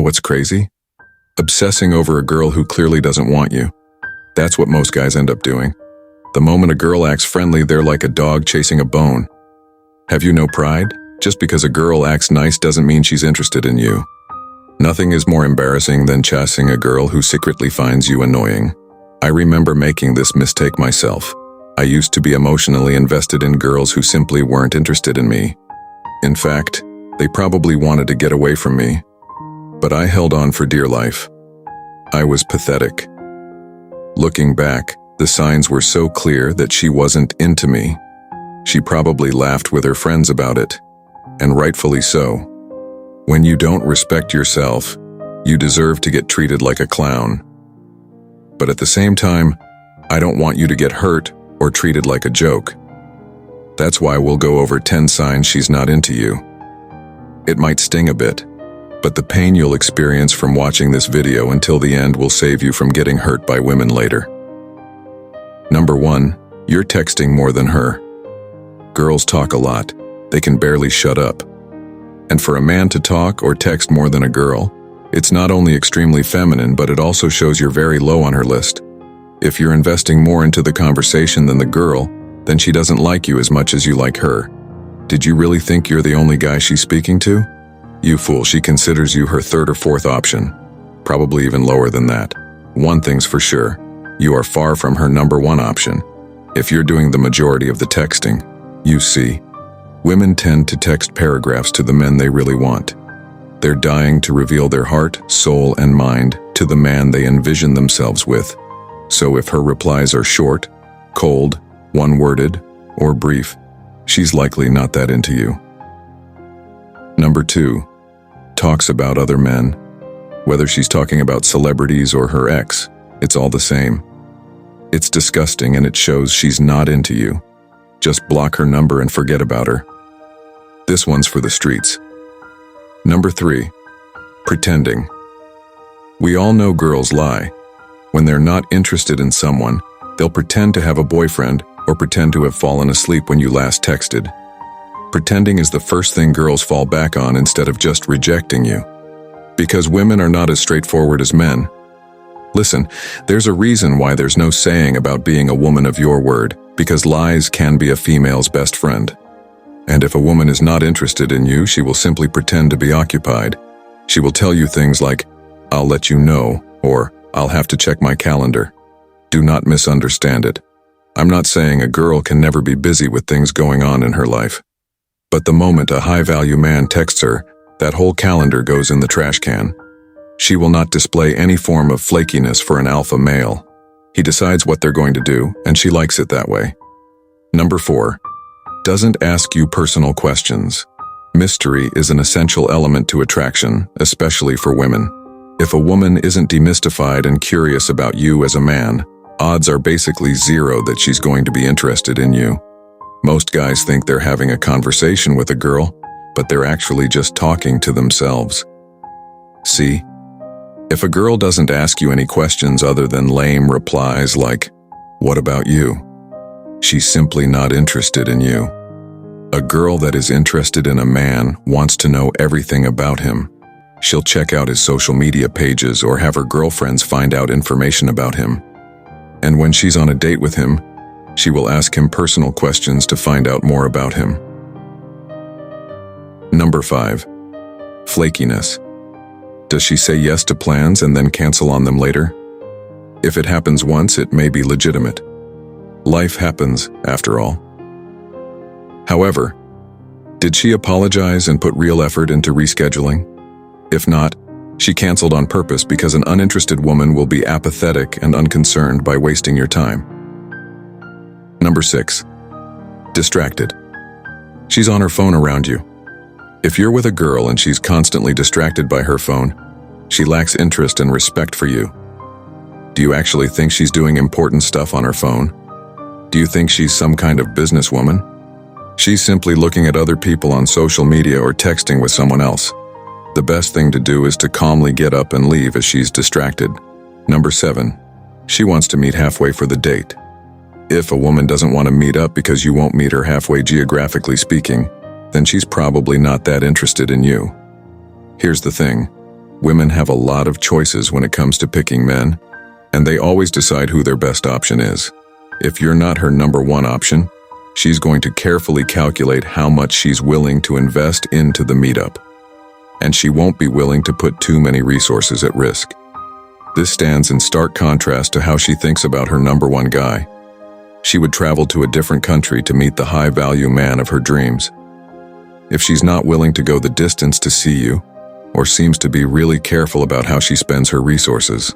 what's crazy? Obsessing over a girl who clearly doesn't want you. That's what most guys end up doing. The moment a girl acts friendly, they're like a dog chasing a bone. Have you no pride? Just because a girl acts nice doesn't mean she's interested in you. Nothing is more embarrassing than chasing a girl who secretly finds you annoying. I remember making this mistake myself. I used to be emotionally invested in girls who simply weren't interested in me. In fact, they probably wanted to get away from me. But I held on for dear life. I was pathetic. Looking back, the signs were so clear that she wasn't into me. She probably laughed with her friends about it, and rightfully so. When you don't respect yourself, you deserve to get treated like a clown. But at the same time, I don't want you to get hurt or treated like a joke. That's why we'll go over 10 signs she's not into you. It might sting a bit, but the pain you'll experience from watching this video until the end will save you from getting hurt by women later. Number 1, you're texting more than her. Girls talk a lot. They can barely shut up. And for a man to talk or text more than a girl, it's not only extremely feminine, but it also shows you're very low on her list. If you're investing more into the conversation than the girl, then she doesn't like you as much as you like her. Did you really think you're the only guy she's speaking to? You fool, she considers you her third or fourth option. Probably even lower than that. One thing's for sure, you are far from her number 1 option. If you're doing the majority of the texting, you see, women tend to text paragraphs to the men they really want. They're dying to reveal their heart, soul, and mind to the man they envision themselves with. So if her replies are short, cold, one-worded, or brief, she's likely not that into you. Number 2, talks about other men. Whether she's talking about celebrities or her ex, it's all the same. It's disgusting and it shows she's not into you. Just block her number and forget about her. This one's for the streets. Number 3, pretending. We all know girls lie. When they're not interested in someone, they'll pretend to have a boyfriend or pretend to have fallen asleep when you last texted. Pretending is the first thing girls fall back on instead of just rejecting you. Because women are not as straightforward as men. Listen, there's a reason why there's no saying about being a woman of your word, because lies can be a female's best friend. And if a woman is not interested in you, she will simply pretend to be occupied. She will tell you things like, "I'll let you know," or "I'll have to check my calendar." Do not misunderstand it. I'm not saying a girl can never be busy with things going on in her life. But the moment a high-value man texts her, that whole calendar goes in the trash can. She will not display any form of flakiness for an alpha male. He decides what they're going to do, and she likes it that way. Number 4, doesn't ask you personal questions. Mystery is an essential element to attraction, especially for women. If a woman isn't demystified and curious about you as a man, odds are basically zero that she's going to be interested in you. Most guys think they're having a conversation with a girl, but they're actually just talking to themselves. See? If a girl doesn't ask you any questions other than lame replies like, "What about you?" she's simply not interested in you. A girl that is interested in a man wants to know everything about him. She'll check out his social media pages or have her girlfriends find out information about him. And when she's on a date with him, she will ask him personal questions to find out more about him. Number 5, flakiness. Does she say yes to plans and then cancel on them later? If it happens once, it may be legitimate. Life happens, after all. However, did she apologize and put real effort into rescheduling? If not, she canceled on purpose because an uninterested woman will be apathetic and unconcerned by wasting your time. Number 6, distracted. She's on her phone around you. If you're with a girl and she's constantly distracted by her phone, she lacks interest and respect for you. Do you actually think she's doing important stuff on her phone? Do you think she's some kind of businesswoman? She's simply looking at other people on social media or texting with someone else. The best thing to do is to calmly get up and leave as she's distracted. Number 7, she wants to meet halfway for the date. If a woman doesn't want to meet up because you won't meet her halfway geographically speaking, then she's probably not that interested in you. Here's the thing. Women have a lot of choices when it comes to picking men, and they always decide who their best option is. If you're not her number one option, she's going to carefully calculate how much she's willing to invest into the meetup. And she won't be willing to put too many resources at risk. This stands in stark contrast to how she thinks about her number one guy. She would travel to a different country to meet the high-value man of her dreams. If she's not willing to go the distance to see you, or seems to be really careful about how she spends her resources,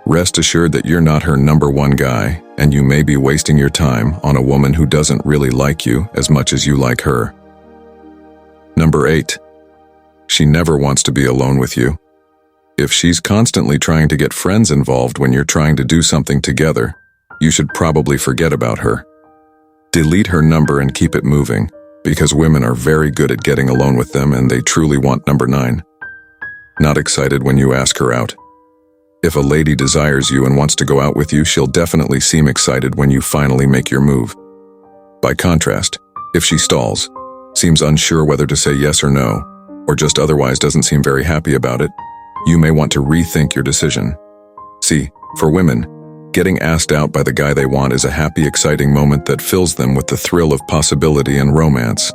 rest assured that you're not her number one guy, and you may be wasting your time on a woman who doesn't really like you as much as you like her. Number 8. She never wants to be alone with you. If she's constantly trying to get friends involved when you're trying to do something together, you should probably forget about her. Delete her number and keep it moving, because women are very good at getting alone with them and they truly want number 9. Not excited when you ask her out. If a lady desires you and wants to go out with you, she'll definitely seem excited when you finally make your move. By contrast, if she stalls, seems unsure whether to say yes or no, or just otherwise doesn't seem very happy about it, you may want to rethink your decision. See, for women, getting asked out by the guy they want is a happy, exciting moment that fills them with the thrill of possibility and romance.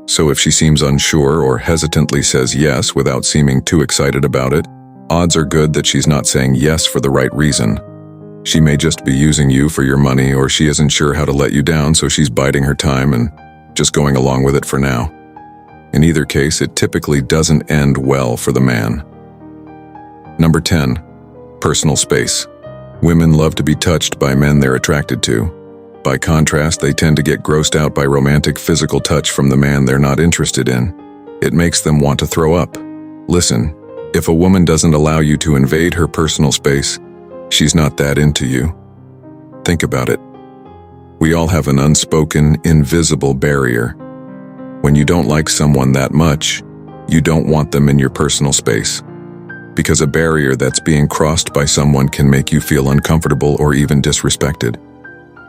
So if she seems unsure or hesitantly says yes without seeming too excited about it, odds are good that she's not saying yes for the right reason. She may just be using you for your money, or she isn't sure how to let you down, so she's biding her time and just going along with it for now. In either case, it typically doesn't end well for the man. Number 10. Personal space. Women love to be touched by men they're attracted to. By contrast, they tend to get grossed out by romantic physical touch from the man they're not interested in. It makes them want to throw up. Listen, if a woman doesn't allow you to invade her personal space, she's not that into you. Think about it. We all have an unspoken, invisible barrier. When you don't like someone that much, you don't want them in your personal space. Because a barrier that's being crossed by someone can make you feel uncomfortable or even disrespected.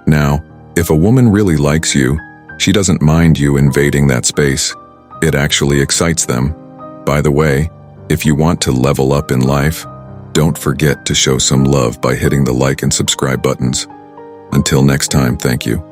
Now, if a woman really likes you, she doesn't mind you invading that space. It actually excites them. By the way, if you want to level up in life, don't forget to show some love by hitting the like and subscribe buttons. Until next time, thank you.